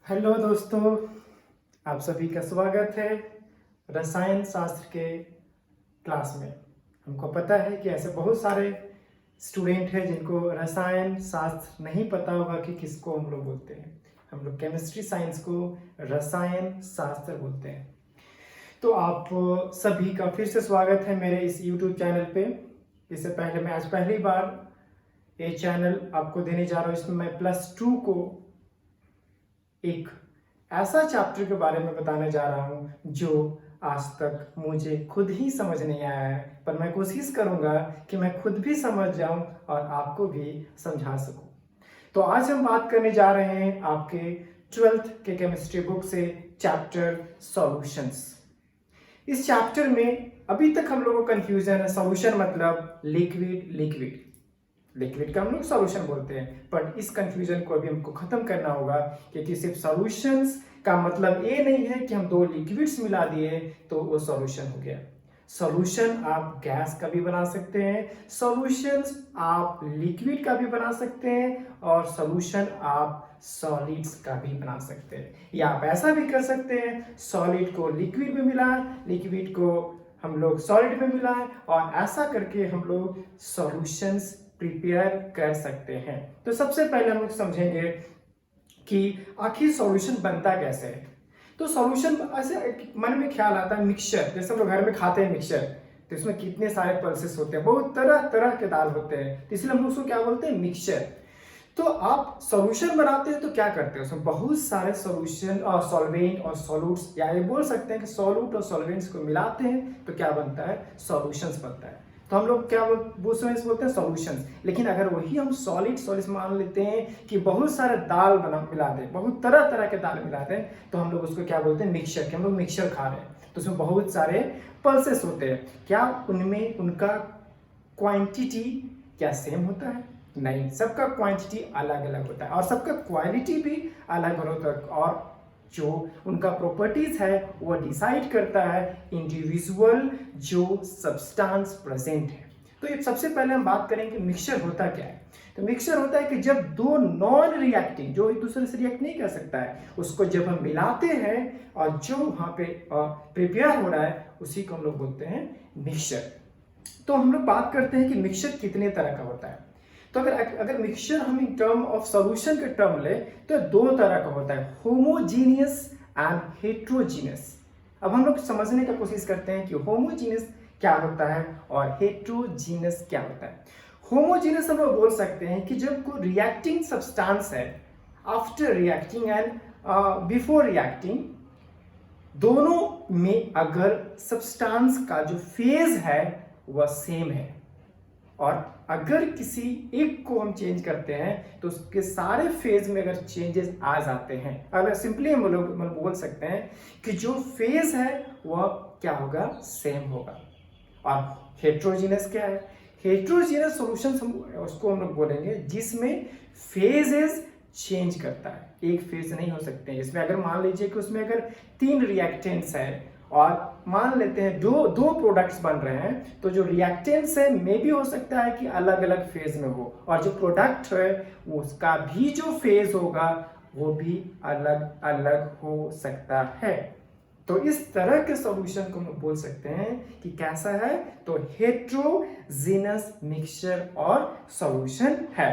Hello दोस्तों, आप सभी का स्वागत है रसायन शास्त्र के क्लास में। हमको पता है कि ऐसे बहुत सारे स्टूडेंट हैं जिनको रसायन शास्त्र नहीं पता होगा कि किसको हम लोग बोलते हैं। हम लोग केमिस्ट्री साइंस को रसायन शास्त्र बोलते हैं। तो आप सभी का फिर से स्वागत है मेरे इस यूट्यूब चैनल पे। इससे पहले मैं आज पहली बार ये चैनल आपको देने जा रहा हूँ। इसमें मैं +2 को एक ऐसा चैप्टर के बारे में बताने जा रहा हूं जो आज तक मुझे खुद ही समझ नहीं आया है, पर मैं कोशिश करूंगा कि मैं खुद भी समझ जाऊं और आपको भी समझा सकूं। तो आज हम बात करने जा रहे हैं आपके 12th के केमिस्ट्री बुक से चैप्टर सॉल्यूशंस। इस चैप्टर में अभी तक हम लोगों को कंफ्यूजन है। सॉल्यूशन मतलब लिक्विड, लिक्विड का हम लोग सॉल्यूशन बोलते हैं, पर इस कंफ्यूजन को अभी हमको खत्म करना होगा, क्योंकि सिर्फ सॉल्यूशंस का मतलब ये नहीं है कि हम दो लिक्विड्स मिला दिए तो वो सॉल्यूशन हो गया। सॉल्यूशन आप गैस का भी बना सकते हैं, सॉल्यूशंस आप लिक्विड का भी बना सकते हैं, और सॉल्यूशन आप सॉलिड्स का भी बना सकते हैं। या आप ऐसा भी कर सकते हैं, सॉलिड को लिक्विड में मिलाएं, लिक्विड को हम लोग सॉलिड में मिलाएं, और ऐसा करके हम लोग सॉल्यूशंस प्रिपेयर कर सकते हैं। तो सबसे पहले हम लोग समझेंगे कि आखिर सॉल्यूशन बनता कैसे है। तो सॉल्यूशन ऐसे मन में ख्याल आता है मिक्सचर, जैसे हम लोग घर में खाते हैं मिक्सचर, तो इसमें कितने सारे पल्सेस होते हैं, बहुत तरह तरह के दाल होते हैं, तो इसलिए हम लोग उसको क्या बोलते हैं, मिक्सचर। तो आप सॉल्यूशन बनाते हैं तो क्या करते हैं, उसमें बहुत सारे सॉल्यूशन और सॉल्वेंट और सॉल्यूट्स, या ये बोल सकते हैं कि सॉल्यूट और सॉल्वेंट्स को मिलाते हैं तो क्या बनता है, सॉल्यूशंस बनता है। तो हम लोग क्या बोलते हैं सॉल्यूशंस। लेकिन अगर वही हम सॉलिड्स मान लेते हैं कि बहुत सारे दाल मिला दें, बहुत तरह तरह के दाल मिला दें, तो हम लोग उसको क्या बोलते हैं, मिक्सचर। कि हम लोग मिक्सचर खा रहे हैं तो उसमें बहुत सारे पल्सेस होते हैं। क्या उनमें उनका क्वांटिटी क्या सेम होता है? नहीं, सबका क्वांटिटी अलग अलग होता है और सबका क्वालिटी भी अलग होता है, और जो उनका प्रॉपर्टीज है वो डिसाइड करता है इंडिविजुअल जो सब्सटेंस प्रेजेंट है। तो ये सबसे पहले हम बात करेंगे मिक्सचर होता क्या है। तो मिक्सचर होता है कि जब दो नॉन रिएक्टिंग, जो एक दूसरे से रिएक्ट नहीं कर सकता है, उसको जब हम मिलाते हैं और जो वहां पे प्रिपेयर हो रहा है उसी को हम लोग बोलते हैं मिक्सचर। तो हम लोग बात करते हैं कि मिक्सचर कितने तरह का होता है। तो अगर मिक्सचर हम इन टर्म ऑफ सॉल्यूशन के टर्म ले तो दो तरह का होता है, होमोजीनियस एंड हेट्रोजीनियस। अब हम लोग समझने की कोशिश करते हैं कि होमोजीनियस क्या होता है और हेट्रोजीनियस क्या होता है। होमोजीनियस हम लोग बोल सकते हैं कि जब कोई रिएक्टिंग सब्सटेंस है, after reacting and before reacting, दोनों में अगर सब्सटेंस का जो फेज है वह सेम है, और अगर किसी एक को हम चेंज करते हैं तो उसके सारे फेज में अगर चेंजेस आ जाते हैं, अगर सिंपली हम लोग बोल सकते हैं कि जो फेज है वह क्या होगा, सेम होगा। और हेट्रोजीनियस क्या है, हेट्रोजीनियस सॉल्यूशंस उसको हम लोग बोलेंगे जिसमें फेजेस चेंज करता है, एक फेज नहीं हो सकते हैं। इसमें अगर मान लीजिए कि उसमें अगर 3 रिएक्टेंट्स है और मान लेते हैं दो प्रोडक्ट्स बन रहे हैं, तो जो रिएक्टेंट्स है मे भी हो सकता है कि अलग अलग फेज में हो, और जो प्रोडक्ट है उसका भी जो फेज होगा वो भी अलग अलग हो सकता है। तो इस तरह के सॉल्यूशन को हम बोल सकते हैं कि कैसा है, तो हेट्रोजीनस मिक्सचर और सॉल्यूशन है।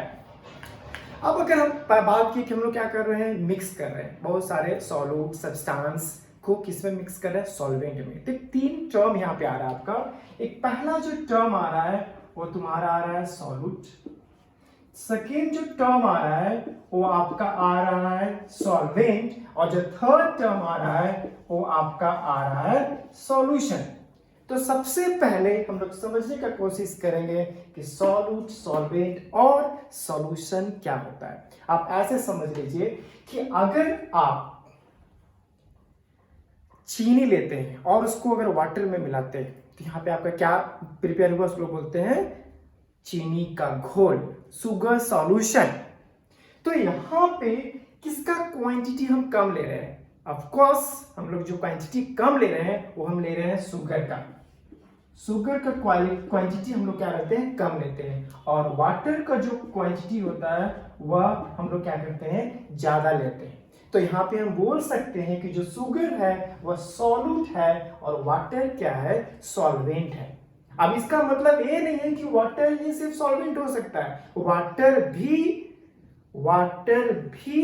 अब अगर हम बात की कि हम लोग क्या कर रहे हैं, मिक्स कर रहे हैं बहुत सारे सॉल्यूट सब्सटेंस को, किसमें मिक्स कर रहे हैं, सॉल्वेंट में। तो 3 टर्म यहाँ पे आ रहा है आपका। एक पहला जो टर्म आ रहा है वो तुम्हारा आ रहा है सॉल्यूट, सेकेंड जो टर्म आ रहा है वो आपका आ रहा है सॉल्वेंट, और जो थर्ड टर्म आ रहा है वो आपका आ रहा है सॉल्यूशन। तो सबसे पहले हम लोग समझने का कोशिश करेंगे कि सॉल्यूट, सॉल्वेंट और सॉल्यूशन क्या होता है। आप ऐसे समझ लीजिए कि अगर आप चीनी लेते हैं और उसको अगर वाटर में मिलाते हैं तो यहाँ पे आपका क्या प्रिपेयर हुआ, उसको बोलते हैं चीनी का घोल, सुगर सॉल्यूशन। तो यहाँ पे किसका क्वांटिटी हम कम ले रहे हैं, ऑफ कोर्स हम लोग जो क्वांटिटी कम ले रहे हैं वो हम ले रहे हैं शुगर का। शुगर का क्वांटिटी हम लोग क्या करते हैं, कम लेते हैं, और वाटर का जो क्वांटिटी होता है वह हम लोग क्या करते हैं, ज्यादा लेते हैं। तो यहाँ पे हम बोल सकते हैं कि जो शुगर है वह सॉल्यूट है और वाटर क्या है, सॉल्वेंट है। अब इसका मतलब ये नहीं है कि वाटर ही सिर्फ सॉल्वेंट हो सकता है, वाटर भी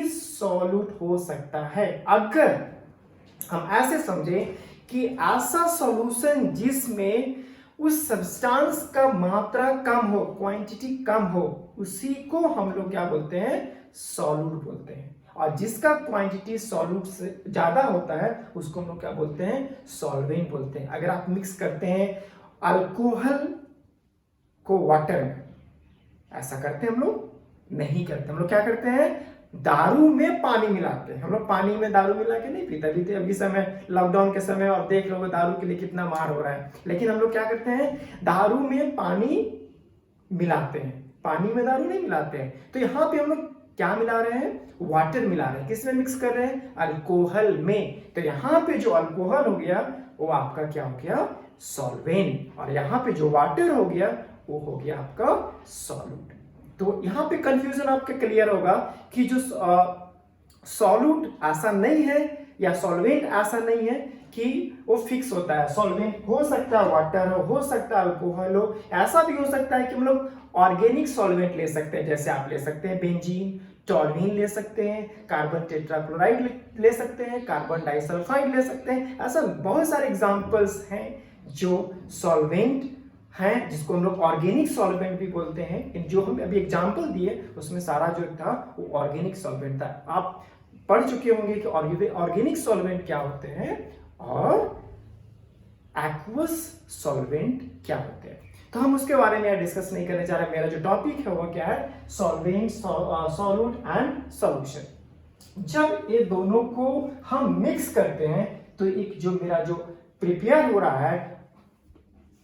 सॉल्यूट हो सकता है अगर हम ऐसे समझें कि ऐसा सॉल्यूशन जिसमें उस सब्सटेंस का मात्रा कम हो, क्वांटिटी कम हो, उसी को हम लोग क्या बोलते हैं, सॉल्यूट बोलते हैं। और जिसका क्वांटिटी सॉल्यूट से ज्यादा होता है उसको हम लोग क्या बोलते हैं, सॉल्वेंट बोलते हैं। अगर आप मिक्स करते हैं अल्कोहल को वाटर में, ऐसा करते हैं हम लोग, नहीं करते। हम लोग क्या करते हैं, दारू में पानी मिलाते हैं। हम लोग पानी में दारू मिला के नहीं पीते अभी समय, लॉकडाउन के समय, और देख लो दारू के लिए कितना मार हो रहा है। लेकिन हम लोग क्या करते हैं, दारू में पानी मिलाते हैं, पानी में दारू नहीं मिलाते हैं। तो यहाँ पे हम लोग क्या मिला रहे हैं, वाटर मिला रहे हैं। किस में मिक्स कर रहे हैं, अल्कोहल में। तो यहाँ पे जो अल्कोहल हो गया वो आपका क्या हो गया, सॉल्वेंट, और यहाँ पे जो वाटर हो गया वो हो गया आपका सॉल्यूट। तो यहाँ पे कंफ्यूजन आपके क्लियर होगा कि जो सॉल्यूट ऐसा नहीं है या सॉल्वेंट ऐसा नहीं है कि वो फिक्स होता है। सॉल्वेंट हो सकता है वाटर हो सकता है अल्कोहल हो, ऐसा भी हो सकता है कि हम लोग ऑर्गेनिक सॉल्वेंट ले सकते हैं। जैसे आप ले सकते हैं बेंजीन, टॉल्यूइन ले सकते हैं, कार्बन टेट्राक्लोराइड ले सकते हैं, कार्बन डाइसल्फाइड ले सकते हैं। ऐसा बहुत सारे एग्जांपल्स हैं जो सॉल्वेंट हैं, जिसको हम लोग ऑर्गेनिक सॉल्वेंट भी बोलते हैं। जो हम अभी एग्जांपल दिए उसमें सारा जो था वो ऑर्गेनिक सॉल्वेंट था। आप पढ़ चुके होंगे कि ऑर्गेनिक सॉल्वेंट क्या होते हैं और एक्वस सॉल्वेंट क्या होते हैं। तो हम उसके बारे में डिस्कस नहीं करने जा रहे। मेरा जो टॉपिक है वो क्या है, सॉल्वेंट, सॉल्यूट एंड सॉल्यूशन। जब ये दोनों को हम मिक्स करते हैं तो एक जो मेरा जो प्रिपेयर हो रहा है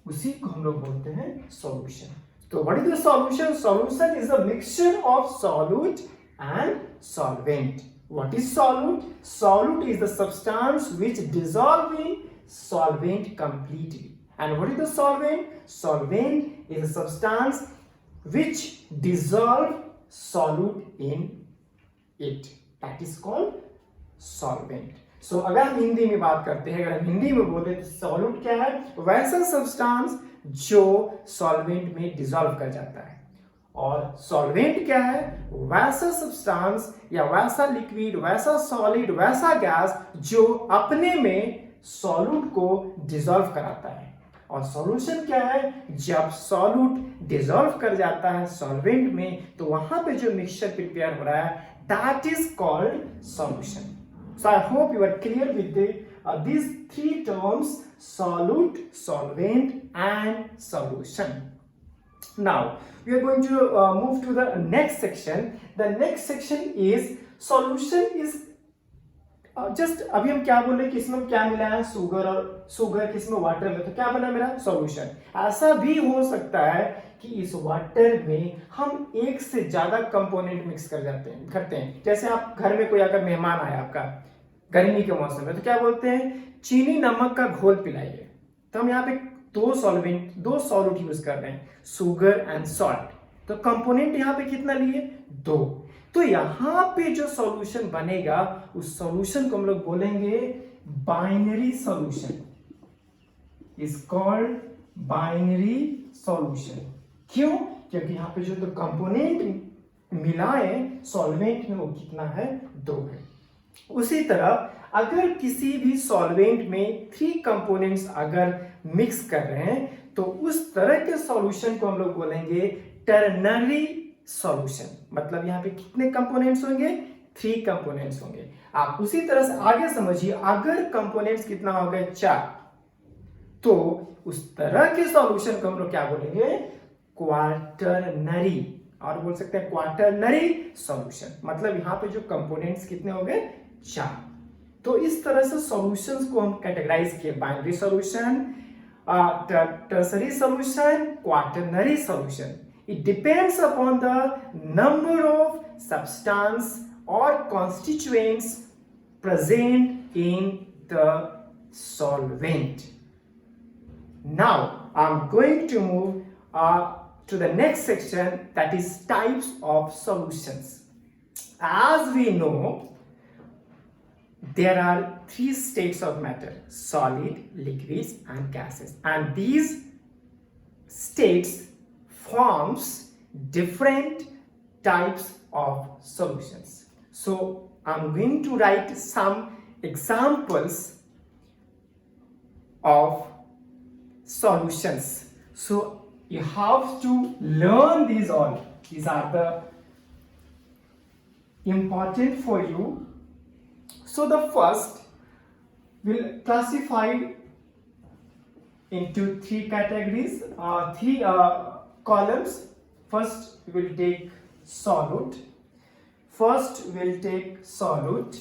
उसी को हम लोग बोलते हैं सॉल्यूशन। तो what is the solution? Solution is the mixture of solute and solvent. What is solute? Solute is the substance which dissolve in solvent completely. And what is the solvent? Solvent is a substance which dissolve solute in it. That is called solvent. So अगर हम हिंदी में बात करते हैं, अगर हम हिंदी में बोले तो solute क्या है? वैसा substance जो solvent में dissolve कर जाता है। और सॉल्वेंट क्या है? वैसा सब्सटेंस या वैसा लिक्विड, वैसा सॉलिड, वैसा गैस जो अपने में सॉल्यूट को डिसॉल्व कराता है। और सॉल्यूशन क्या है? जब सॉल्यूट डिसॉल्व कर जाता है सॉल्वेंट में तो वहां पे जो मिक्सचर प्रिपेयर हो रहा है that is called solution. So I hope you are clear with these three terms, solute, solvent and solution. Now we are going to move to the next section. The next section is solution is just अभी हम क्या बोले कि इसमें क्या मिला है, sugar, और शुगर किसमें, वाटर में, तो क्या बना मेरा सॉल्यूशन। ऐसा भी हो सकता है कि इस वाटर में हम एक से ज्यादा कंपोनेंट मिक्स करते हैं। जैसे आप घर में कोई अगर मेहमान आया आपका गर्मी के मौसम में तो क्या बोलते हैं, चीनी नमक का घोल पिलाइए। तो हम यहाँ पे दो सॉल्यूट यूज कर रहे हैं, शुगर एंड सॉल्ट। तो कंपोनेंट यहाँ पे कितना लिए, 2। तो यहाँ पे जो सॉल्यूशन बनेगा उस सॉल्यूशन को हम लोग बोलेंगे binary solution, is called binary solution. क्यों? क्योंकि यहाँ पे जो तो कंपोनेंट मिलाए सॉल्वेंट में वो कितना है, 2 है। उसी तरह अगर किसी भी सॉल्वेंट में 3 कंपोनेंट्स अगर मिक्स कर रहे हैं तो उस तरह के सॉल्यूशन को हम लोग बोलेंगे टर्नरी सॉल्यूशन। मतलब यहाँ पे कितने कंपोनेंट्स होंगे, 3 कंपोनेंट्स होंगे। आप उसी तरह से आगे समझिए, अगर कंपोनेंट्स कितना हो गए, 4, तो उस तरह के सॉल्यूशन को हम लोग क्या बोलेंगे, क्वार्टरनरी, और बोल सकते हैं क्वार्टरनरी सॉल्यूशन। मतलब यहाँ पे जो कंपोनेंट्स कितने हो गए, 4। तो इस तरह से सॉल्यूशंस को हम कैटेगराइज किए, binary solution, tertiary solution, quaternary solution. It depends upon the number of substance or constituents present in the solvent. Now I'm going to move to the next section, that is types of solutions. As we know, there are three states of matter: solid, liquids and gases, and these states forms different types of solutions. So I'm going to write some examples of solutions. So you have to learn these all. These are the important for you. So the first will classify into three categories, three columns. First we will take solute. First we'll take solute.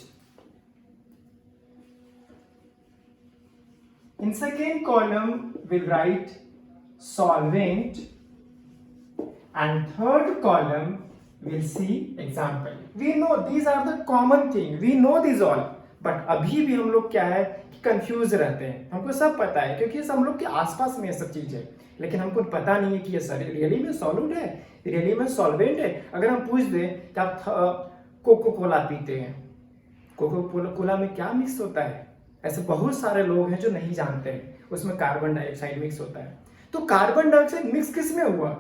In second column we'll write solvent, and third column we'll see example. We know these are the common thing, we know these all, but अभी भी हम लोग क्या है कि confuse रहते हैं. हमको सब पता है क्योंकि हम लोग के आसपास में ये सब चीज है, लेकिन हमको पता नहीं है कि ये सर रियली में सॉल्यूट है, रियली में सॉल्वेंट है. अगर हम पूछ दें कि आप कोको कोला पीते हैं, कोको कोला में क्या मिक्स होता है, ऐसे बहुत सारे लोग हैं जो नहीं जानते हैं. उसमें कार्बन डाइऑक्साइड मिक्स होता है. तो कार्बन डाइऑक्साइड मिक्स किस में हुआ?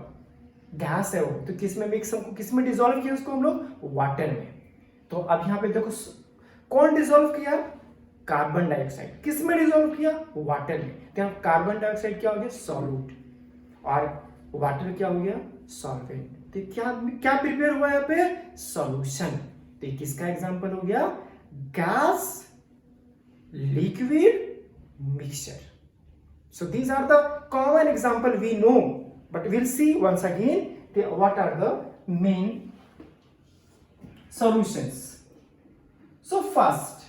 गैस है वो, तो किस में मिक्स, हमको किस में डिसॉल्व किया उसको हम लोग? वाटर में. तो अब यहाँ पे देखो कौन डिसॉल्व किया? Carbon dioxide. किस में डिसॉल्व किया? वाटर में. तो यहाँ कार्बन डाइऑक्साइड क्या हो गया? सॉल्यूट, और वाटर क्या हो गया? सॉल्वेंट. तो क्या क्या प्रिपेयर हुआ यहाँ पे? सॉल्यूशन. तो किसका एग्जांपल हो गया? Gas liquid mixture. So these are the common example we know, but we'll see once again what are the main solutions. So first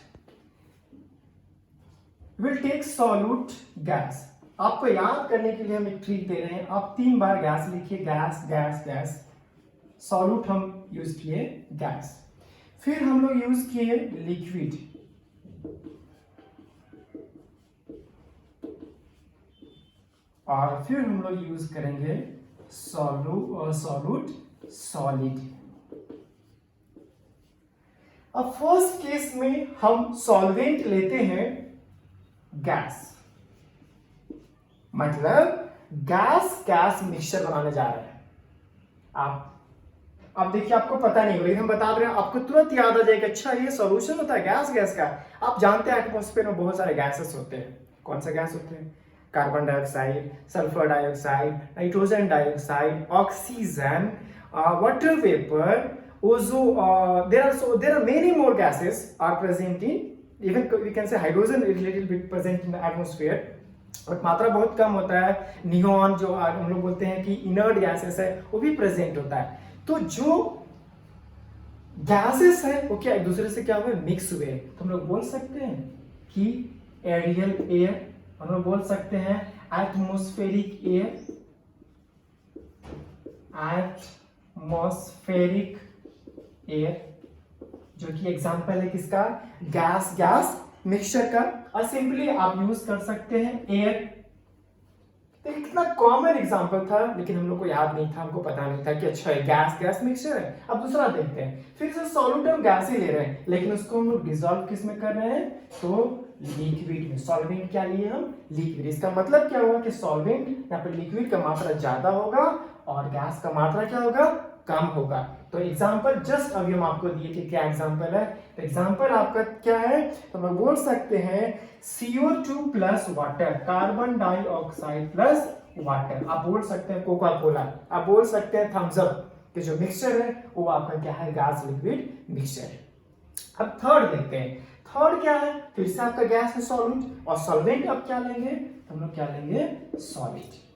we'll take solute gas. आपको याद करने के लिए हम एक ट्रिक दे रहे हैं. आप 3 बार गैस लिखिए, गैस गैस गैस. सॉल्यूट हम यूज किए गैस, फिर हम लोग यूज किए लिक्विड, और फिर हम लोग यूज करेंगे सॉल्यूट सॉलिड. अब फर्स्ट केस में हम सॉल्वेंट लेते हैं गैस, मतलब गैस गैस मिक्सचर बनाने जा रहे हैं. आप अब देखिए, आपको पता नहीं होगा, हम बता रहे हैं, आपको तुरंत याद आ जाएगा अच्छा ये सॉल्यूशन होता है गैस गैस का. आप जानते हैं एटमॉस्फेयर में बहुत सारे गैसेस होते हैं. कौन से गैस होते हैं? Carbon dioxide, sulphur dioxide, nitrogen dioxide, oxygen, water vapour, there are many more gases are present in, even we can say hydrogen is little bit present in the atmosphere, but मात्रा बहुत कम होता है. Neon जो हम लोग बोलते हैं कि इनर्ट गैसेस है, वो भी प्रेजेंट होता है. तो जो गैसेस है वो क्या एक दूसरे से क्या हुए? मिक्स हुए. तो हम लोग बोल सकते हैं कि एरियल एयर, हम लोग बोल सकते हैं एटमॉस्फेरिक एयर, एटमॉस्फेरिक एयर, जो कि एग्जांपल है किसका? गैस गैस मिक्सचर का. और सिंपली आप यूज कर सकते हैं एयर. तो कितना कॉमन एग्जांपल था, लेकिन हम लोग को याद नहीं था, हमको पता नहीं था कि अच्छा है गैस गैस मिक्सचर है. अब दूसरा देखते हैं, फिर से सॉल्यूट हम गैस ही ले रहे हैं, लेकिन उसको हम लोग डिसॉल्व किस में कर रहे हैं? तो लिक्विड में. सॉल्वेंट क्या लिए हम? लिक्विड. इसका मतलब क्या हुआ कि सॉल्वेंट यहाँ पे लिक्विड का मात्रा ज्यादा होगा और गैस का मात्रा क्या होगा? कम होगा. तो एग्जांपल जस्ट अभी हम आपको दिए कि क्या एग्जांपल है. तो एग्जांपल आपका क्या है? तो हम बोल सकते हैं CO2 plus water, carbon dioxide plus water. आप बोल सकते हैं कोका कोला, आप बोल सकते हैं थम्स अप, कि जो मिक्सचर है वो आपका क्या है? गैस लिक्विड मिक्सचर है. अब थर्ड देखते हैं. थर्ड क्या है? फिर से आपका गैस है सॉल्वेंट, और सॉल्वेंट अब क्या लेंगे? हम लोग क्या लेंगे? सॉलिड.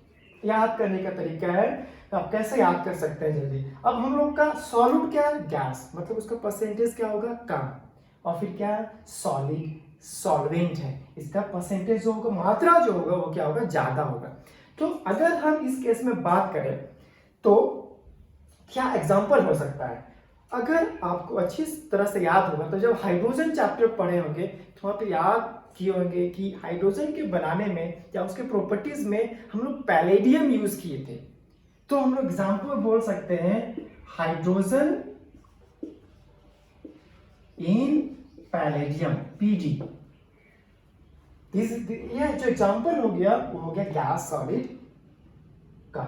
याद करने का तरीका है, तो आप कैसे याद कर सकते हैं जल्दी. अब हम लोग का सॉल्यूट क्या है? गैस, मतलब उसका परसेंटेज क्या होगा? कम. और फिर क्या है? सॉलिड सॉल्वेंट है, इसका परसेंटेज जो होगा, मात्रा जो होगा वो क्या होगा? ज्यादा होगा. तो अगर हम इस केस में बात करें तो क्या एग्जाम्पल हो सकता है? अगर आपको अच्छी तरह से याद होगा तो जब हाइड्रोजन चैप्टर पढ़े होंगे तो वहां पे याद किए होंगे कि हाइड्रोजन के बनाने में या उसके प्रॉपर्टीज में हम लोग पैलेडियम यूज किए थे. तो हम लोग एग्जाम्पल बोल सकते हैं हाइड्रोजन इन पैलेडियम पीडी। यह जो एग्जाम्पल हो गया वो हो गया गैस सॉलिड का।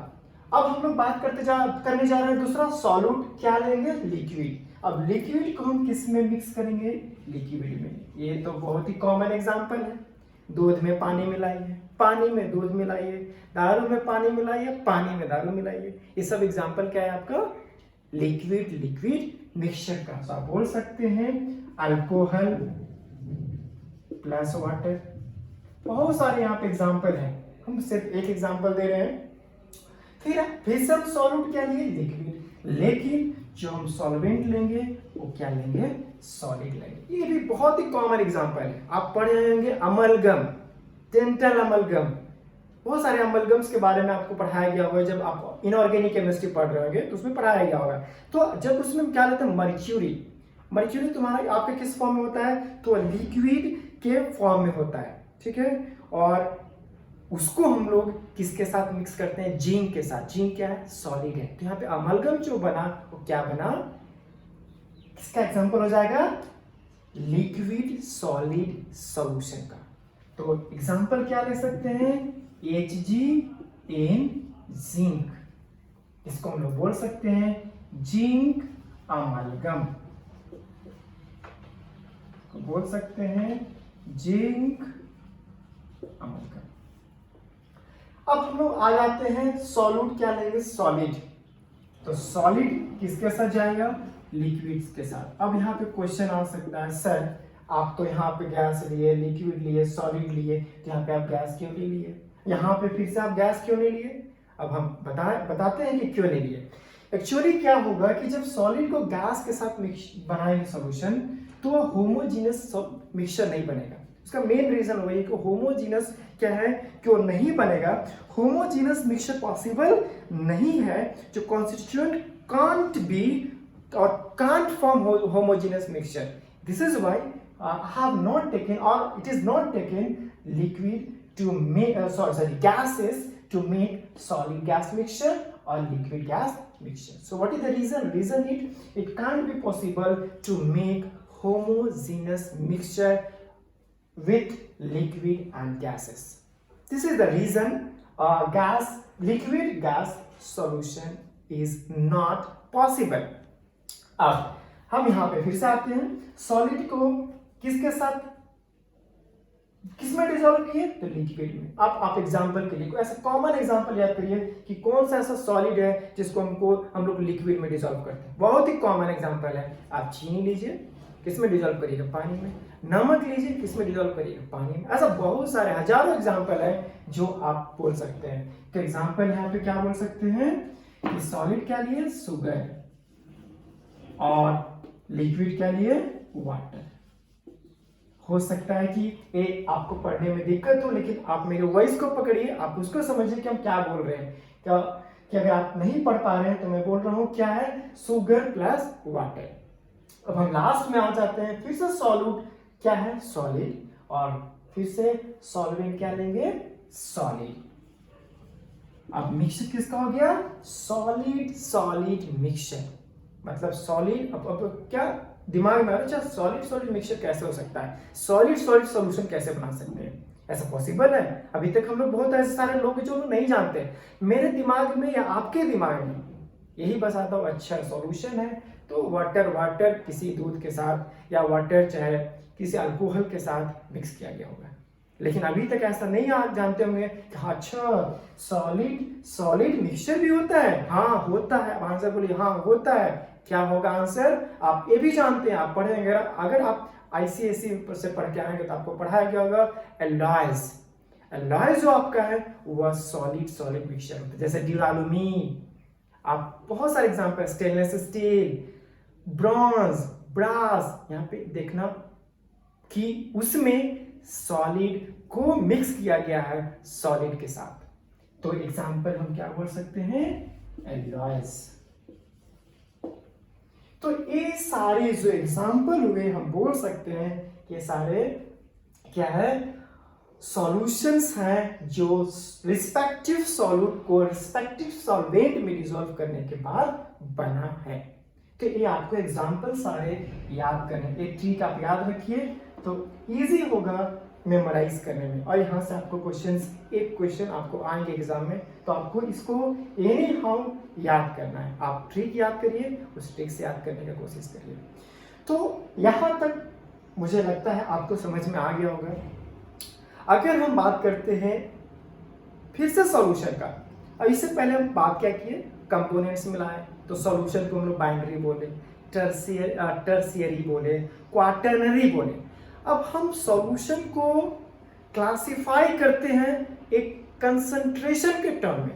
अब हम लोग बात करने जा रहे हैं दूसरा सॉल्यूट, क्या लेंगे, लिक्विड। अब लिक्विड को हम किस में मिक्स करेंगे, लिक्विड में। ये तो बहुत ही कॉमन एग्जांपल है, दूध में पानी मिलाइए, पानी में दूध मिलाइए, दारू में पानी मिलाइए, पानी में दारू मिलाइए। ये सब एग्जांपल क्या है आपका, लिक्विड मिक्सचर का। तो आप बोल सकते हैं अल्कोहल प्लस वाटर। बहुत सारे यहाँ पे एग्जांपल हैं, हम सिर्फ एक एग्जांपल दे रहे हैं। फिर सब सॉल्यूट क्या लिए, लिक्विड, लेकिन जो हम सॉल्वेंट लेंगे वो क्या लेंगे, सॉलिड लेंगे। ये भी बहुत ही कॉमन एग्जांपल है, आप पढ़े होंगे अमलगम, डेंटल अमलगम। बहुत सारे अमलगम्स के बारे में आपको पढ़ाया गया होगा, जब आप इनऑर्गेनिक केमिस्ट्री पढ़ रहे होंगे तो उसमें पढ़ाया गया होगा। तो जब उसमें क्या लेते हैं, मर्क्यूरी तुम्हारा आपके किस फॉर्म में होता है, तो लिक्विड के फॉर्म में होता है, ठीक है। और उसको हम लोग किसके साथ मिक्स करते हैं, जिंक के साथ। जिंक क्या है, सॉलिड है। तो यहाँ पे अमलगम जो बना वो क्या बना, किसका एग्जांपल हो जाएगा, लिक्विड सॉलिड सॉल्यूशन का। तो एग्जांपल क्या ले सकते हैं, HgN जिंक, इसको हम लोग बोल सकते हैं जिंक अमलगम, बोल सकते हैं जिंक अमलगम। अब हम लोग आ जाते हैं सॉल्यूट क्या लेंगे, सॉलिड। तो सॉलिड किसके साथ जाएगा, लिक्विड के साथ। अब यहाँ पे क्वेश्चन आ सकता है, सर आप तो यहाँ पे गैस लिए, लिक्विड लिए, सॉलिड लिए, तो यहाँ पे आप गैस क्यों नहीं लिए, यहाँ पे फिर से आप गैस क्यों नहीं लिए। अब हम बताते हैं कि क्यों नहीं लिए। एक्चुअली क्या होगा कि जब सॉलिड को गैस के साथ बनाएंगे सॉल्यूशन, तो होमोजीनस मिक्सचर नहीं बनेगा। उसका मेन रीजन वही है कि होमोजीनस क्या है, कि वो नहीं बनेगा। होमोजीनस मिक्सचर पॉसिबल नहीं है, जो कॉन्स्टिट्यूएंट कांट बी और can't form homogeneous mixture. This is why I have not taken, or it is not taken liquid to make gases to make solid gas mixture or liquid gas mixture. So what is the reason? Reason it can't be possible to make homogeneous mixture with liquid and gases. This is the reason liquid gas solution is not possible. अब हम यहाँ पे फिर से आते हैं, solid को किसके साथ, किसमें डिसॉल्व किए, तो लिक्विड में। अब आप एग्जांपल के लिए कोई ऐसा कॉमन एग्जांपल याद करिए कि कौन सा ऐसा सॉलिड है जिसको हम लोग लिक्विड में डिसॉल्व करते हैं। बहुत ही कॉमन एग्जांपल है, आप चीनी लीजिए, किसमें डिसॉल्व करिएगा, पानी में। नमक लीजिए, किसमें डिसॉल्व करिएगा, पानी में। ऐसा बहुत सारे हजारों एग्जाम्पल है जो आप बोल सकते हैं। तो एग्जाम्पल यहाँ पे क्या बोल सकते हैं कि सॉलिड क्या लिए, शुगर, और लिक्विड क्या लिए, वाटर। हो सकता है कि आपको पढ़ने में दिक्कत हो, लेकिन आप मेरे वॉइस को पकड़िए, आप उसको समझिए कि हम क्या बोल रहे हैं। कि अगर आप नहीं पढ़ पा रहे हैं तो मैं बोल रहा हूं क्या है, शुगर प्लस वाटर। अब हम लास्ट में आ जाते हैं, फिर से सॉल्यूट क्या है, सॉलिड, और फिर से सॉल्वेंट क्या लेंगे, सॉलिड। अब मिक्सचर किसका हो गया, सॉलिड मिक्सचर। मतलब सॉलिड, अब क्या दिमाग में अच्छा सॉलिड मिक्सचर कैसे हो सकता है, सॉलिड सॉल्यूशन कैसे बना सकते हैं, ऐसा पॉसिबल है। अभी तक हम लोग बहुत ऐसे सारे लोग हैं जो नहीं जानते। मेरे दिमाग में या आपके दिमाग में यही बस आता हूँ, अच्छा सॉल्यूशन है तो वाटर किसी दूध के साथ, या वाटर चाहे किसी अल्कोहल के साथ मिक्स किया गया होगा। लेकिन अभी तक ऐसा नहीं आप जानते होंगे कि हाँ अच्छा सॉलिड मिक्सचर भी होता है। हाँ होता है, आंसर बोलिए, हाँ होता है। क्या होगा आंसर, आप ये भी जानते हैं, आप पढ़ेंगे। अगर आप ICSE से पढ़ के आएंगे तो आपको पढ़ाया गया होगा एलॉयज जो आपका है वह सॉलिड मिक्सचर होता है। जैसे ड्यूरालुमीन, आप बहुत सारे example, stainless steel, bronze, brass, यहाँ पे देखना कि उसमें सॉलिड को मिक्स किया गया है सॉलिड के साथ। तो एग्जाम्पल हम क्या बोल सकते हैं, एलॉयज। तो ये सारे जो एग्जाम्पल हुए हम बोल सकते हैं कि सारे क्या है, सॉल्यूशंस हैं जो रिस्पेक्टिव सॉल्यूट को रिस्पेक्टिव सॉल्वेंट में डिसॉल्व करने के बाद बना है। तो ये आपको एग्जाम्पल सारे याद करने, एक ट्रिक आप याद रखिए तो इजी होगा मेमोराइज करने में। और यहाँ से आपको क्वेश्चंस, एक क्वेश्चन आपको आएंगे एग्जाम में, तो आपको इसको एनी हाउ याद करना है। आप ट्रिक याद करिए, उस ट्रिक से याद करने की कोशिश करिए। तो यहाँ तक मुझे लगता है आपको समझ में आ गया होगा। अगर हम बात करते हैं फिर से सॉल्यूशन का, अब इससे पहले हम बात क्या किए, कंपोनेंट्स मिलाए, तो सॉल्यूशन को हम लोग बाइनरी बोले, टर्शियरी बोले, क्वाटरनरी बोले। अब हम सॉल्यूशन को क्लासिफाई करते हैं एक कंसंट्रेशन के टर्म में।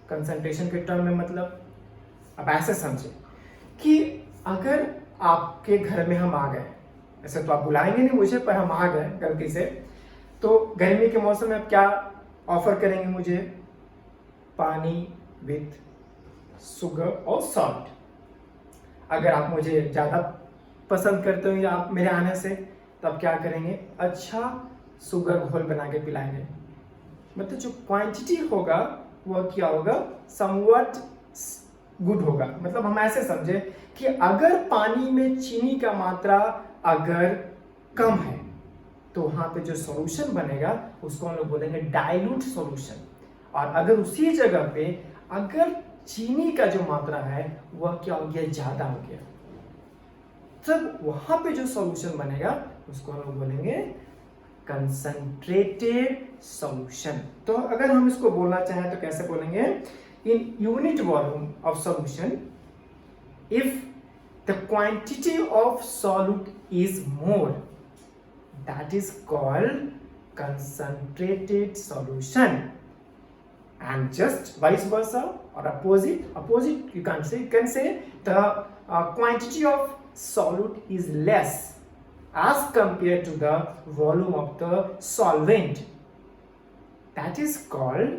कंसंट्रेशन के टर्म में मतलब अब ऐसे समझे कि अगर आपके घर में हम आ गए, ऐसे तो आप बुलाएंगे नहीं मुझे, पर हम आ गए गलती से, तो गर्मी के मौसम में आप क्या ऑफर करेंगे मुझे, पानी विथ शुगर और सॉल्ट। अगर आप मुझे ज़्यादा पसंद करते हो या आप मेरे आने से, तब क्या करेंगे, अच्छा शुगर घोल बना के पिलाएंगे। मतलब जो क्वांटिटी होगा वह क्या होगा, समवट गुड होगा। मतलब हम ऐसे समझे कि अगर पानी में चीनी का मात्रा अगर कम है तो वहां पे जो सॉल्यूशन बनेगा उसको हम लोग बोलेंगे डाइल्यूट सॉल्यूशन। और अगर उसी जगह पे अगर चीनी का जो मात्रा है वह क्या हो गया, ज्यादा हो गया, तब वहां पे जो सॉल्यूशन बनेगा उसको हम लोग बोलेंगे कंसंट्रेटेड सॉल्यूशन। तो अगर हम इसको बोलना चाहें तो कैसे बोलेंगे, in unit volume of solution if the quantity of solute is more, that is called concentrated solution. And just vice versa or opposite you can say the quantity of solute is less as compared to the volume of the solvent, that is called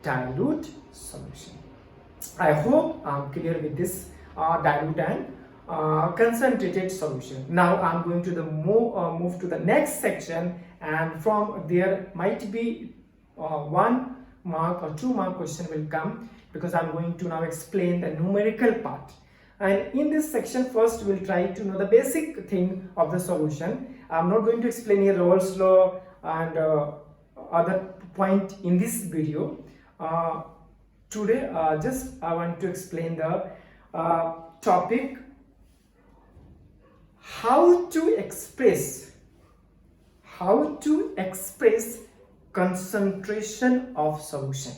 dilute solution. I hope I'm clear with this dilute and concentrated solution. Now I'm going to move to the next section, and from there might be 1 mark or 2 mark question will come, because I'm going to now explain the numerical part. And in this section first we'll try to know the basic thing of the solution. I'm not going to explain here Rolle's law and other point in this video. Today just I want to explain the topic how to express concentration of solution.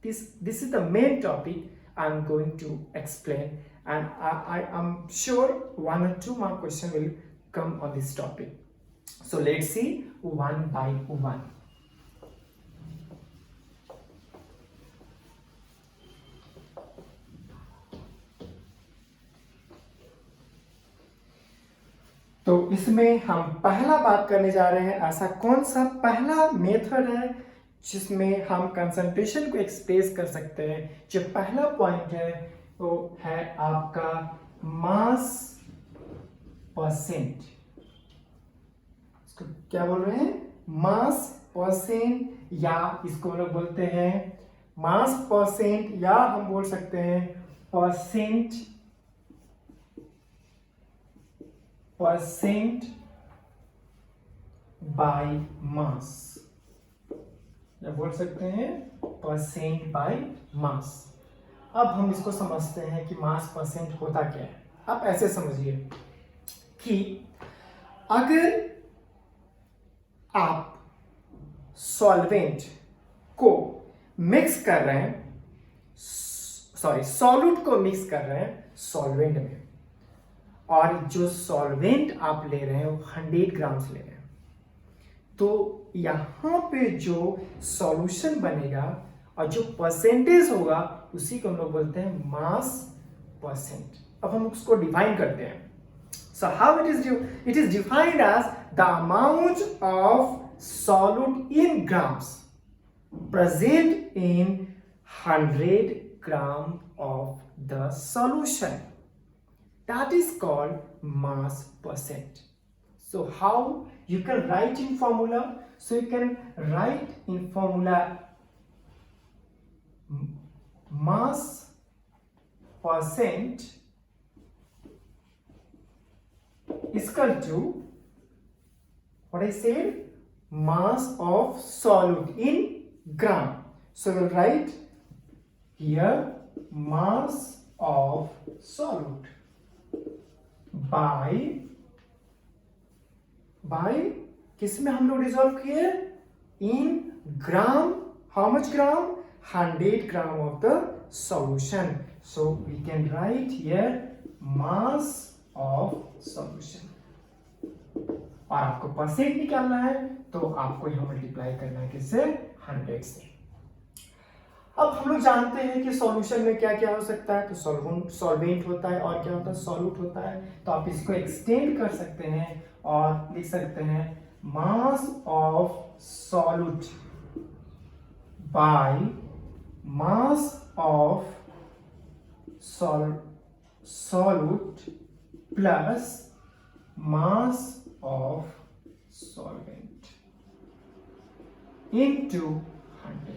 This is the main topic I'm going to explain, and I am sure 1 or 2 more question will come on this topic. So let's see one by one. तो इसमें हम पहला बात करने जा रहे हैं, ऐसा कौन सा पहला मेथड है जिसमें हम कंसंट्रेशन को एक्सप्रेस कर सकते हैं। जो पहला पॉइंट है वो है आपका मास परसेंट। इसको क्या बोल रहे हैं, मास परसेंट, या इसको हम लोग बोलते हैं मास परसेंट, या हम बोल सकते हैं परसेंट बाय मास, या बोल सकते हैं परसेंट बाय मास। अब हम इसको समझते हैं कि मास परसेंट होता क्या है। आप ऐसे समझिए कि अगर आप सॉल्वेंट को मिक्स कर रहे हैं, सॉल्यूट को मिक्स कर रहे हैं सॉल्वेंट में, और जो सॉल्वेंट आप ले रहे हैं वो 100 ग्राम्स ले रहे हैं, तो यहाँ पे जो सॉल्यूशन बनेगा और जो परसेंटेज होगा उसी को हम लोग बोलते हैं मास परसेंट। अब हम उसको डिफाइन करते हैं। So how it is defined as the amount of solute in grams present in 100 gram of the solution, that is called mass percent. So how you can write in formula, so you can write in formula mass percent equal to what I said, mass of solute in gram. So we'll write here mass of solute by किस में हम लोग resolve किए, in gram. How much gram? 100 gram of the solution. So we can write here mass of solution. और आपको percent निकालना है तो आपको यहां मल्टीप्लाई करना है किससे? 100 से. अब हम लोग जानते हैं कि सॉल्यूशन में क्या क्या हो सकता है. तो सॉल्वेंट होता है और क्या होता है? सॉल्यूट होता है. तो आप इसको एक्सटेंड कर सकते हैं और लिख सकते हैं मास of solute by mass of solute plus mass of solvent into 100.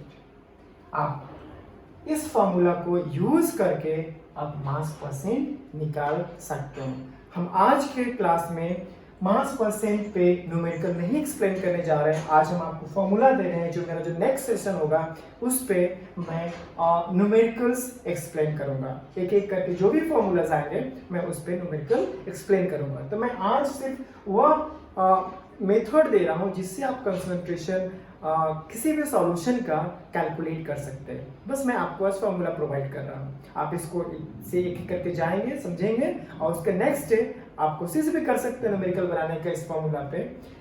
आप इस फॉर्मूला को यूज करके आप मास परसेंट निकाल सकते हैं. हम आज के क्लास में मास परसेंट पे न्यूमेरिकल नहीं एक्सप्लेन करने जा रहे हैं. आज हम आपको फॉर्मूला दे रहे हैं. जो मेरा जो नेक्स्ट सेशन होगा उस पे मैं न्यूमेरिकल्स एक्सप्लेन करूंगा. एक एक करके जो भी फॉर्मूलाज आएंगे मैं उस पे न्यूमेरिकल एक्सप्लेन करूंगा. तो मैं आज सिर्फ वह मेथड दे रहा हूं जिससे आप कंसंट्रेशन किसी भी सॉल्यूशन का कैलकुलेट कर सकते हैं. बस मैं आपको आज फॉर्मूला प्रोवाइड कर रहा हूं. आप इसको से एक एक करके जाएंगे, समझेंगे और उसके नेक्स्ट डे आप कोशिश भी कर सकते हैं न्यूमेरिकल बनाने का. इस फॉर्मूला पे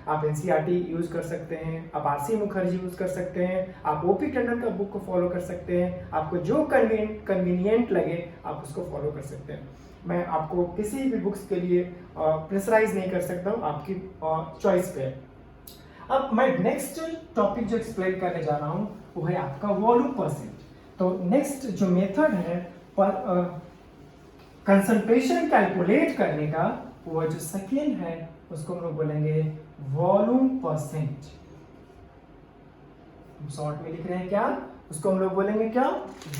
आप एनसीईआरटी यूज कर सकते हैं, आप आरसी मुखर्जी यूज कर सकते हैं, आप ओपी टंडन का बुक को फॉलो कर सकते हैं. आपको जो कन्वीनियंट लगे आप उसको फॉलो कर सकते हैं. मैं आपको किसी भी बुक्स के लिए प्रेशराइज नहीं कर सकता हूँ, आपकी चॉइस पे. अब मैं नेक्स्ट टॉपिक जो एक्सप्लेन करने जा रहा हूँ वो है आपका वॉल्यूम परसेंट. तो नेक्स्ट जो मेथड है पर कंसंट्रेशन कैलकुलेट करने का, वो जो सेकेंड है उसको हम लोग बोलेंगे वॉल्यूम परसेंट. शॉर्ट में लिख रहे हैं क्या, उसको हम लोग बोलेंगे क्या?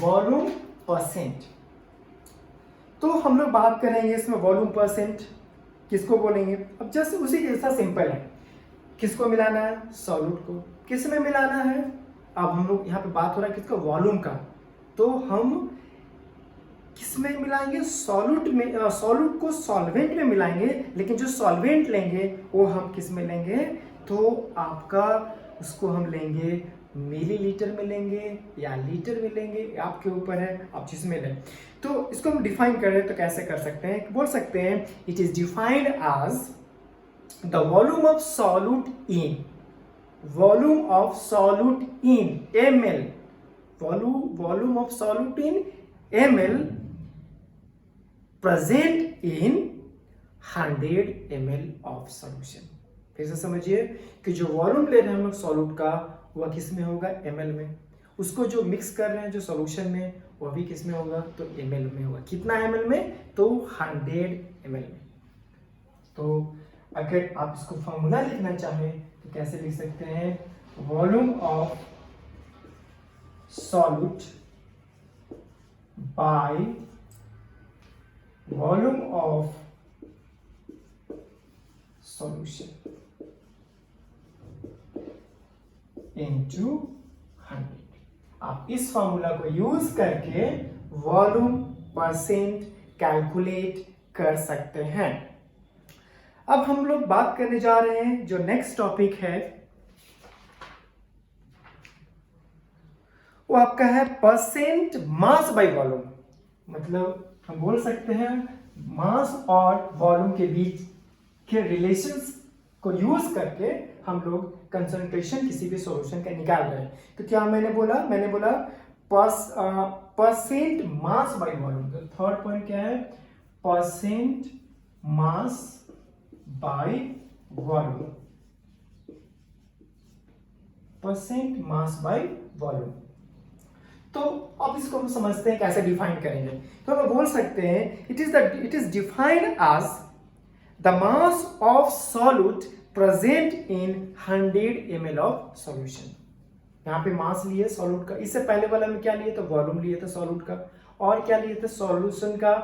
Volume percent. तो हम लोग बात करेंगे इसमें वॉल्यूम परसेंट किसको बोलेंगे. अब जस्ट उसी जैसा सिंपल है. किसको मिलाना है? सॉल्यूट को. किस में मिलाना है? अब हम लोग यहाँ पे बात हो रहा है किसका? वॉल्यूम का. तो हम किस में मिलाएंगे? सॉल्यूट में. सॉल्यूट को सॉल्वेंट में मिलाएंगे, लेकिन जो सॉल्वेंट लेंगे वो हम किस में लेंगे? तो आपका उसको हम लेंगे मिलीलीटर में लेंगे या लीटर में लेंगे, आपके ऊपर है आप जिसमें लें. तो इसको हम डिफाइन करें तो कैसे कर सकते हैं? बोल सकते हैं it is defined as the volume of solute in ml. Volume of solute in ml present in 100 ml of solution. फिर से समझिए कि जो वॉल्यूम ले रहे हैं हम लोग सॉल्यूट का वह किस में होगा? ml में. उसको जो मिक्स कर रहे हैं जो सॉल्यूशन में वह भी किस में होगा? तो ml में होगा. कितना ml में? तो 100 ml में. तो अगर आप इसको फॉर्मूला लिखना चाहें तो कैसे लिख सकते हैं? Volume of solute by volume of solution into 100. आप इस फॉर्मूला को यूज करके वॉल्यूम परसेंट कैलकुलेट कर सकते हैं. अब हम लोग बात करने जा रहे हैं जो नेक्स्ट टॉपिक है वो आपका है परसेंट मास बाय वॉल्यूम. मतलब हम बोल सकते हैं मास और वॉल्यूम के बीच के रिलेशंस को यूज करके हम लोग कंसंट्रेशन किसी भी सॉल्यूशन का निकाल रहे हैं. तो क्या मैंने बोला परसेंट मास बाय वॉल्यूम. तो थर्ड पॉइंट क्या है? Percent mass by volume. Percent mass by volume. तो अब इसको हम समझते हैं कैसे डिफाइन करेंगे. तो हम बोल सकते हैं it is defined as the mass of solute present in 100 ml of solution. यहाँ पे मास लिए सॉल्यूट का. इससे पहले वाला में क्या लिए? तो वॉल्यूम लिए थे सॉल्यूट का. और क्या लिए थे? सॉल्यूशन का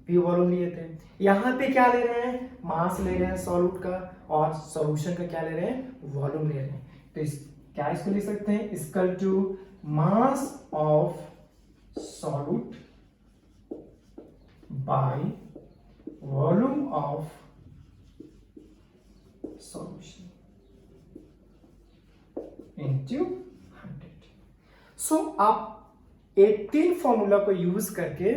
V वॉल्यूम लिए थे। यहाँ पे क्या ले रहे हैं, मास ले रहे हैं सॉल्यूट का, और सॉल्यूशन का क्या ले रहे हैं, वॉल्यूम ले रहे हैं। तो क्या इसको लिख सकते हैं, equal to mass of solute by volume of solution into 100। So आप 18 फॉर्मूला को यूज करके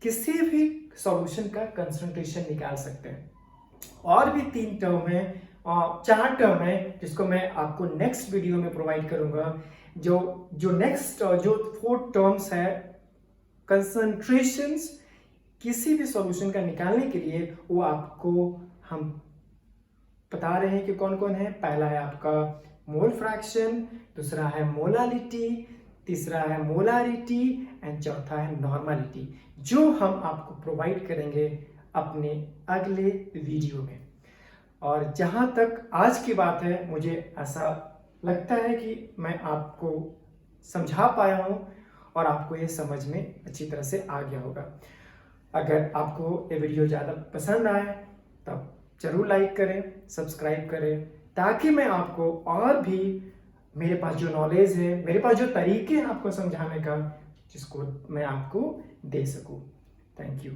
किसी भी सॉल्यूशन का कंसंट्रेशन निकाल सकते हैं। और भी 3 टर्म है, 4 टर्म है, जिसको मैं आपको नेक्स्ट वीडियो में प्रोवाइड करूंगा। जो नेक्स्ट जो 4 टर्म्स है कंसंट्रेशंस किसी भी सॉल्यूशन का निकालने के लिए, वो आपको हम बता रहे हैं कि कौन कौन है। पहला है आपका मोल फ्रैक्शन, दूसरा है मोलालिटी, तीसरा है मोलारिटी एंड चौथा है नॉर्मलिटी, जो हम आपको प्रोवाइड करेंगे अपने अगले वीडियो में। और जहां तक आज की बात है, मुझे ऐसा लगता है कि मैं आपको समझा पाया हूं और आपको ये समझ में अच्छी तरह से आ गया होगा। अगर आपको ये वीडियो ज़्यादा पसंद आए तब जरूर लाइक करें, सब्सक्राइब करें, ताकि मैं आपको और भी मेरे पास जो नॉलेज है, मेरे पास जो तरीके हैं आपको समझाने का, जिसको मैं आपको दे सकूं। Thank you.